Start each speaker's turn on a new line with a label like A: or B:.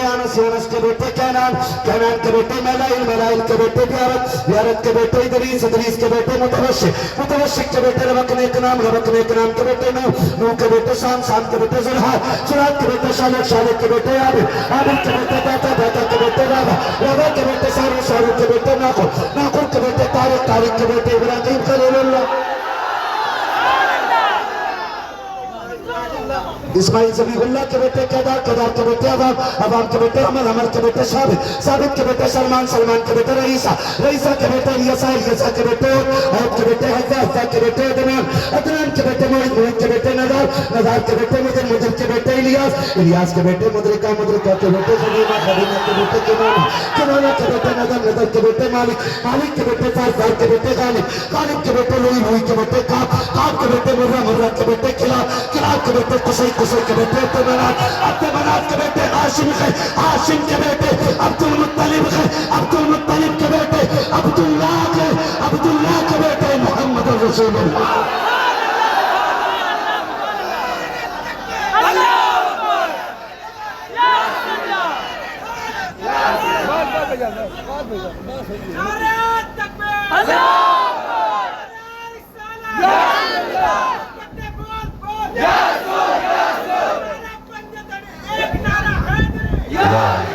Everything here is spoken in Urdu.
A: انس انس کے بیٹے کینان کینان کے بیٹے ملائل ملائل کے بیٹے بیارت بیارت کے بیٹے ادریس ادریس کے بیٹے متوشق متوشق کے بیٹے ربکنے کے نام کے بیٹے نو کے بیٹے شام شام کے بیٹے زرحات زرحات کے بیٹے شالک شالک کے بیٹے عابد عابد کے بیٹے داتا داتا کے بیٹے رابع رابع کے بیٹے سارو سارو کے بیٹے ناخر ناخر کے بیٹے طارق طارق کے بیٹے ابراہیم خلیل اللہ اسماعیل زبیب اللہ کے بیٹے قیدار قیدار کے بیٹے عوام عوام کے بیٹے عمر عمر کے بیٹے ثابت ثابت کے بیٹے سلمان سلمان کے بیٹے رئیسہ رئیسہ کے بیٹے الیسہ الیسہ کے بیٹے عہد کے بیٹے حضہ حضہ کے بیٹے عدنان عدنان کے بیٹے معید معید کے بیٹے نظار نظار کے بیٹے مدر مدر کے بیٹے الیاس الیاس کے بیٹے مدرکہ مدرکہ کے بیٹے خدیمہ خدیمہ کے بیٹے کنانہ کنانہ کے بیٹے نظر نظر کے بیٹے مالک مالک کے بیٹے فار فار کے بیٹے غالب غالب کے بیٹے لوئی لوئی کے بیٹے کعب کعب کے بیٹے مرہ مرہ کے بیٹے کلاب کلاب کے بیٹے قصی قصی کے بیٹے عبد مناف کے بیٹے ہاشم ہاشم کے بیٹے عبد المطلب کے بیٹے عبداللہ کے بیٹے محمد رسول اللہ
B: Yeah.